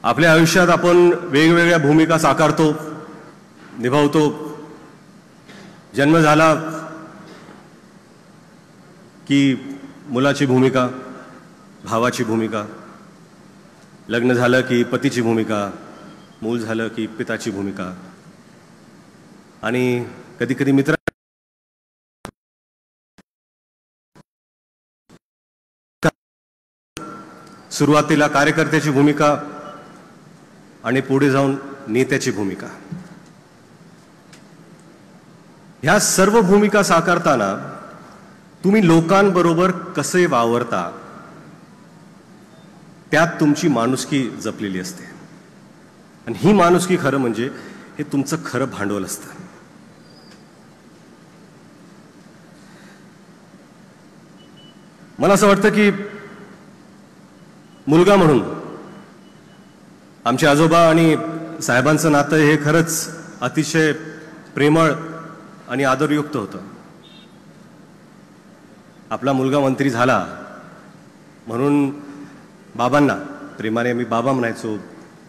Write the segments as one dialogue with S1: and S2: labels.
S1: आपल्या आयुष्यात आपण वेगवेगळ्या भूमिका साकारतो, निभावतो. जन्म झाला की मुलाची भूमिका, भावाची भूमिका, लग्न झालं की पतीची भूमिका, मूल झालं की पिताची भूमिका, आणि कधी कधी मित्र सुरुवातीला कार्यकर्त्याची भूमिका आणि पुढे जाऊन नेत्याची भूमिका. ह्या सर्व भूमिका साकारताना तुम्ही लोकांबरोबर कसे वावरता त्यात तुमची माणुसकी जपलेली असते. आणि ही माणुसकी खरं म्हणजे हे तुमचं खरं भांडवल असतं. मला असं वाटतं की मुलगा म्हणून आमचे आजोबा आणि साहेबांचं नातं हे खरंच अतिशय प्रेमळ आणि आदरयुक्त होतं. आपला मुलगा मंत्री झाला म्हणून बाबांना प्रेमाने मी बाबा म्हणायचो,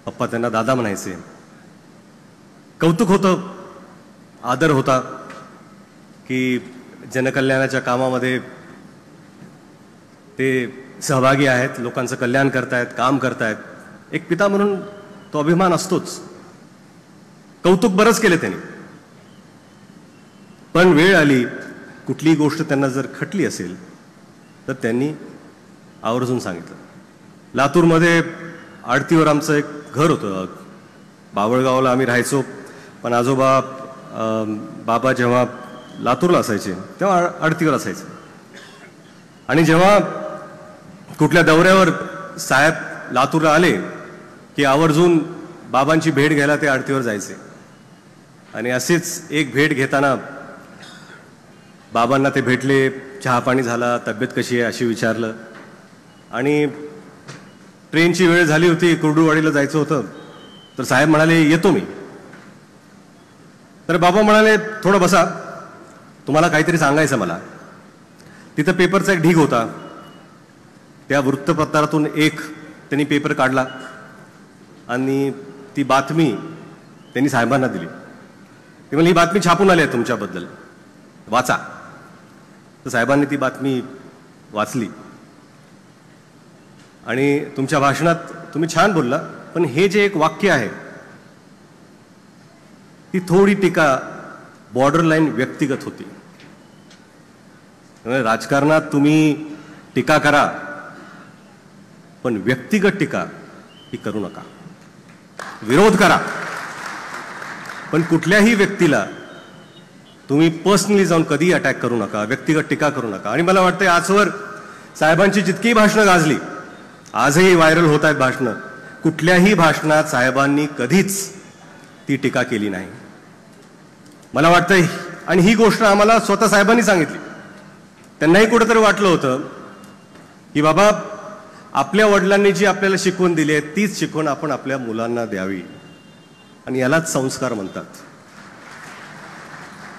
S1: पप्पा त्यांना दादा म्हणायचे. कौतुक होतं, आदर होता की जनकल्याणाच्या कामामध्ये ते सहभागी आहेत, लोकांचं कल्याण करतायत, काम करतायत. एक पिता म्हणून तो अभिमान असतोच. कौतुक बरंच केले त्यांनी. पण वेळ आली, कुठलीही गोष्ट त्यांना जर खटली असेल तर त्यांनी आवर्जून सांगितलं. लातूरमध्ये आडतीवर आमचं एक घर होतं. बावळगावला आम्ही राहायचो, पण आजोबा बाबा जेव्हा लातूरला असायचे तेव्हा आडतीवर असायचे. आणि जेव्हा कुठल्या दौऱ्यावर साहेब लातूरला आले की आवर्जून बाबांची भेट घ्यायला ते आडतीवर जायचे. आणि असेच एक भेट घेताना बाबांना ते भेटले, चहा पाणी झाला, तब्येत कशी आहे अशी विचारलं. आणि ट्रेनची वेळ झाली होती, कुर्डुवाडीला जायचं होतं, तर साहेब म्हणाले येतो मी. तर बाबा म्हणाले थोडं बसा, तुम्हाला काहीतरी सांगायचं मला. तिथं पेपरचा एक ढीग होता. त्या वृत्तपत्रातून एक त्यांनी पेपर काढला आणि ती बातमी त्यांनी साहेबांना दिली. ते म्हणजे ही बातमी छापून आली आहे तुमच्याबद्दल, वाचा. तर साहेबांनी ती बातमी वाचली आणि तुमच्या भाषणात तुम्ही छान बोलला, पण हे जे एक वाक्य आहे ती थोडी टीका बॉर्डरलाईन व्यक्तिगत होती. राजकारणात तुम्ही टीका करा, पण व्यक्तिगत टीका ही करू नका. विरोध करा, पण कुठल्याही व्यक्तीला तुम्ही पर्सनली जाऊन कधीही अटॅक करू नका, व्यक्तिगत टीका करू नका. आणि मला वाटतं आजवर साहेबांची जितकी भाषणं गाजली, आजही व्हायरल होत आहेत भाषणं, कुठल्याही भाषणात साहेबांनी कधीच ती टीका केली नाही. मला वाटतं, आणि ही गोष्ट आम्हाला स्वतः साहेबांनी सांगितली. त्यांनाही कुठेतरी वाटलं होतं की बाबा आपल्या वडिलांनी जी आपल्याला शिकवण दिली आहे तीच शिकवण आपण आपल्या मुलांना द्यावी. आणि यालाच संस्कार म्हणतात,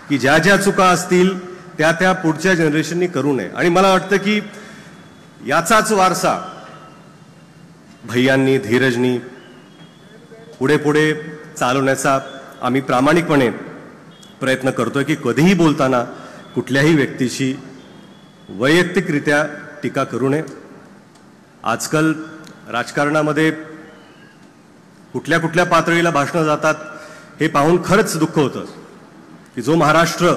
S1: की ज्या ज्या चुका असतील त्या त्या पुढच्या जनरेशननी करू नये. आणि मला वाटतं की याचाच वारसा भैयांनी, धीरजनी पुढे पुढे चालवण्याचा आम्ही प्रामाणिकपणे प्रयत्न करतोय, की कधीही बोलताना कुठल्याही व्यक्तीशी वैयक्तिकरित्या टीका करू नये. आजकाल राजकारणामध्ये कुठल्या कुठल्या पातळीला भाषणं जातात हे पाहून खरंच दुःख होतं, की जो महाराष्ट्र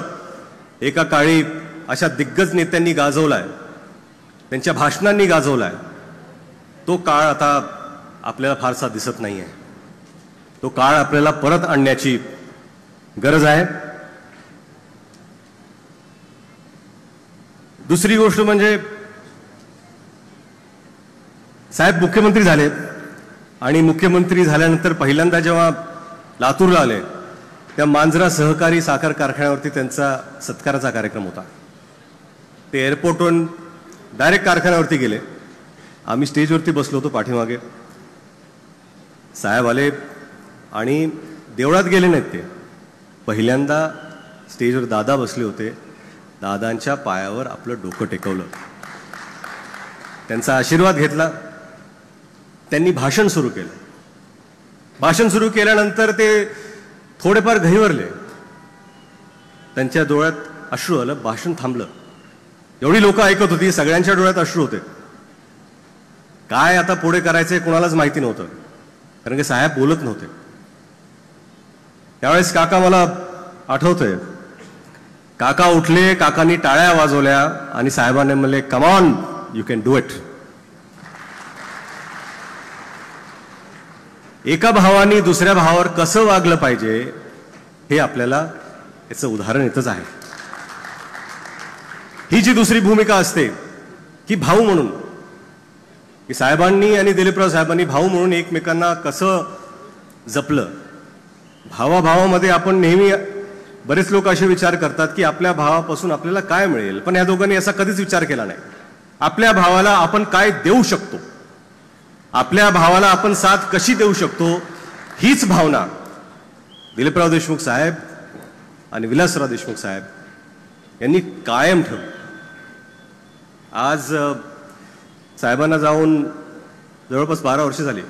S1: एका काळी अशा दिग्गज नेत्यांनी गाजवलाय, त्यांच्या भाषणांनी गाजवलाय, तो काळ आता आपल्याला फारसा दिसत नाही आहे. तो काळ आपल्याला परत आणण्याची गरज आहे. दुसरी गोष्ट म्हणजे साहेब मुख्यमंत्री झाले आणि मुख्यमंत्री झाल्यानंतर पहिल्यांदा जेव्हा लातूरला आले त्या मांजरा सहकारी साखर कारखान्यावरती त्यांचा सत्काराचा कार्यक्रम होता. ते एअरपोर्टवरून डायरेक्ट कारखान्यावरती गेले. आम्ही स्टेजवरती बसलो होतो पाठीमागे. साहेब आले आणि देवळात गेले नाहीत. ते पहिल्यांदा स्टेजवर दादा बसले होते, दादांच्या पायावर आपलं डोकं टेकवलं, त्यांचा आशीर्वाद घेतला, त्यांनी भाषण सुरू केलं. भाषण सुरू केल्यानंतर ते थोडेफार घहिवरले, त्यांच्या डोळ्यात अश्रू आलं, भाषण थांबलं. एवढी लोक ऐकत होती, सगळ्यांच्या डोळ्यात अश्रू होते. काय आता पुढे करायचंय कोणालाच माहिती नव्हतं, कारण की साहेब बोलत नव्हते. त्यावेळेस काका मला आठवतंय, काका उठले, काकांनी टाळ्या वाजवल्या आणि साहेबांनी म्हणले, come on, you can do it. एका भावानी दुसऱ्या भावावर कसं वागलं पाहिजे हे आपल्याला याचं उदाहरण येतच आहे. ही जी दुसरी भूमिका असते की भाऊ म्हणून, की साहेबांनी आणि दिलीपराव साहेबांनी भाऊ म्हणून एकमेकांना कसं जपलं. भावाभावामध्ये आपण नेहमी, बरेच लोक असे विचार करतात की आपल्या भावापासून आपल्याला काय मिळेल, पण या दोघांनी असा कधीच विचार केला नाही. आपल्या भावाला आपण काय देऊ शकतो, आपल्या भावाला आपण साथ कशी देऊ शकतो, हीच भावना दिलीपराव देशमुख साहेब आणि विलासराव देशमुख साहेब यांनी कायम ठेवली. आज साहेबांना जाऊन जवळपास 12 वर्ष झाली.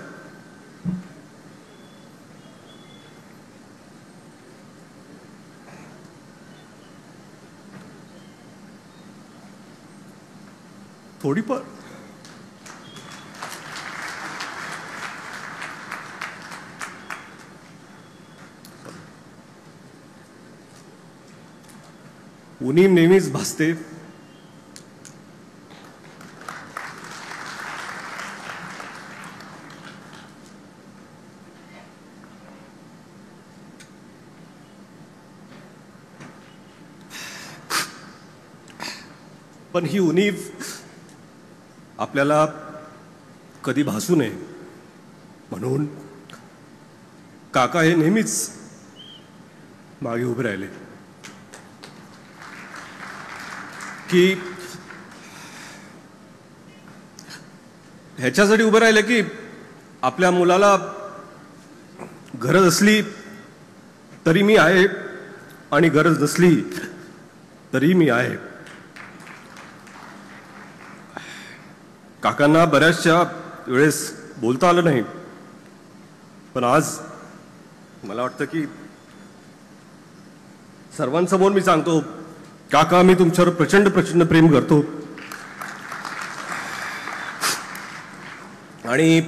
S1: थोडी पण उणीव नेहमीच भासते. पण ही उणीव आपल्याला कधी भासू नये म्हणून काका हे नेहमीच मागे उभे राहिले की ह्याच्यासाठी उभे राहिले की आपल्या मुलाला गरज असली तरी मी आहे आणि गरज नसली तरी मी आहे. काकांना बऱ्याचशा वेळेस बोलता आलं नाही, पण आज मला वाटतं की सर्वांसमोर मी सांगतो, काका मी तुमच्यावर प्रचंड प्रचंड प्रेम करतो आणि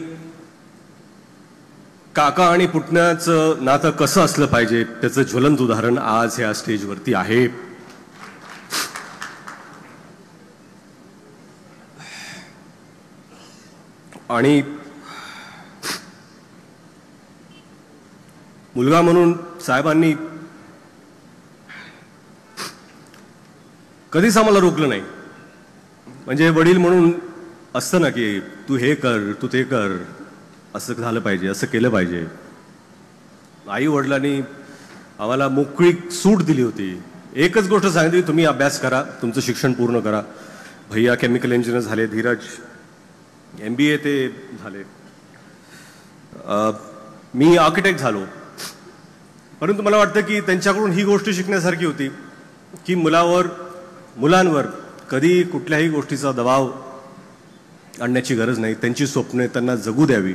S1: काका आणि पुतण्याचं नातं कसं असलं पाहिजे त्याचं ज्वलंत उदाहरण आज ह्या स्टेजवरती आहे. आणि मुलगा म्हणून साहेबांनी कधीच आम्हाला रोखलं नाही. म्हणजे वडील म्हणून असतं ना की तू हे कर, तू ते कर, असं झालं पाहिजे, असं केलं पाहिजे. आई वडिलांनी आम्हाला मोकळी सूट दिली होती. एकच गोष्ट सांगितली, तुम्ही अभ्यास करा, तुमचं शिक्षण पूर्ण करा. भैया केमिकल इंजिनियर झाले, धीरज MBA ते झाले, मी आर्किटेक्ट झालो. परंतु मला वाटतं की त्यांच्याकडून ही गोष्ट शिकण्यासारखी होती की मुलांवर कधी कुठल्याही गोष्टीचा दबाव आणण्याची गरज नाही. त्यांची स्वप्ने त्यांना जगू द्यावी,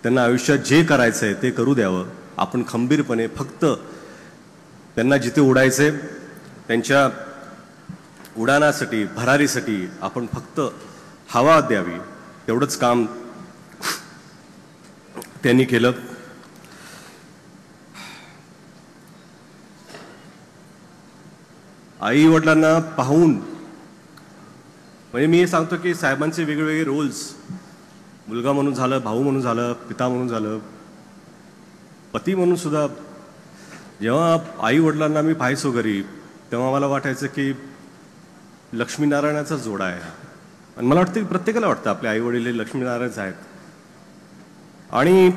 S1: त्यांना आयुष्यात जे करायचं आहे ते करू द्यावं. आपण खंबीरपणे फक्त त्यांना जिथे उडायचंय त्यांच्या उडाणासाठी, भरारीसाठी आपण फक्त हवा द्यावी, तेवढंच काम त्यांनी केलं. आई वडिलांना पाहून, म्हणजे मी हे सांगतो की साहेबांचे वेगवेगळे रोल्स, मुलगा म्हणून झालं, भाऊ म्हणून झालं, पिता म्हणून झालं, पती म्हणून सुद्धा, जेव्हा आई वडिलांना मी पाहायचो घरी तेव्हा मला वाटायचं की लक्ष्मीनारायणाचा जोडा आहे. आणि मला वाटतं की प्रत्येकाला वाटतं आपले आई वडील हे लक्ष्मीनारायणच आहेत. आणि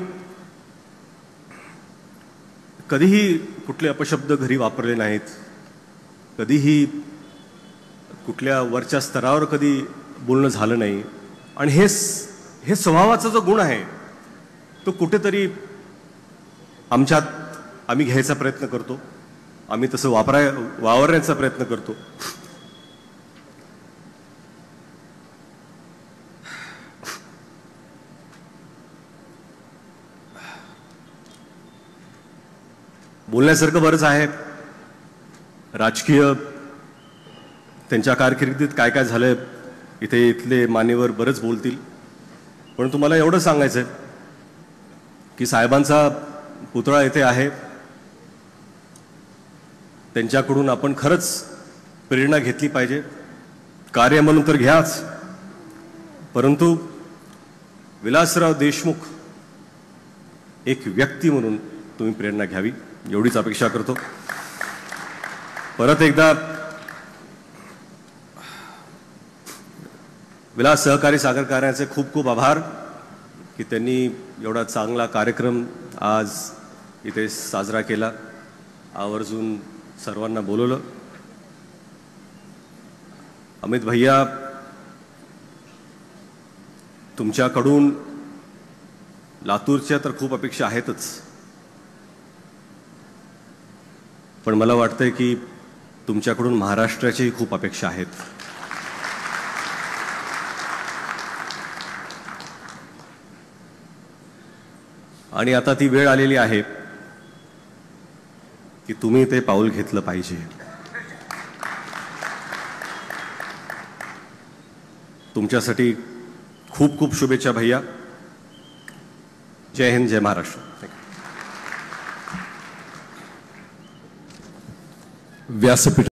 S1: कधीही कुठले अपशब्द घरी वापरले नाहीत, कधीही कुठल्या वरच्या स्तरावर कधी बोलणं झालं नाही. आणि हे स्वभावाचा जो गुण आहे तो कुठेतरी आम्ही घ्यायचा प्रयत्न करतो, आम्ही तसं वावरण्याचा प्रयत्न करतो. बोलण्यासारखं बरंच आहे. राजकीय त्यांच्या कारकिर्दीत काय काय झालंय इथे इथले मान्यवर बरंच बोलतील. पण तुम्हाला एवढं सांगायचं आहे की साहेबांचा पुतळा इथे आहे. त्यांच्याकडून आपण खरंच प्रेरणा घेतली पाहिजे. कार्य म्हणून तर घ्याच, परंतु विलासराव देशमुख एक व्यक्ती म्हणून तुम्ही प्रेरणा घ्यावी, एवढीच अपेक्षा करतो. परत एकदा विलास सहकारी साखर कारखान्याचे खूप खूप आभार की त्यांनी एवढा चांगला कार्यक्रम आज इथे साजरा केला, आवर्जून सर्वांना बोलवलं. अमित भैया, तुमच्याकडून लातूरच्या तर खूप अपेक्षा आहेतच, पण मला वाटतंय की तुमच्याकडून महाराष्ट्राच्याही खूप अपेक्षा आहेत. आणि आता ती वेळ आलेली आहे की तुम्ही ते पाऊल घेतलं पाहिजे. तुमच्यासाठी खूप खूप शुभेच्छा भैया. जय हिंद, जय महाराष्ट्र.
S2: व्यासपीठ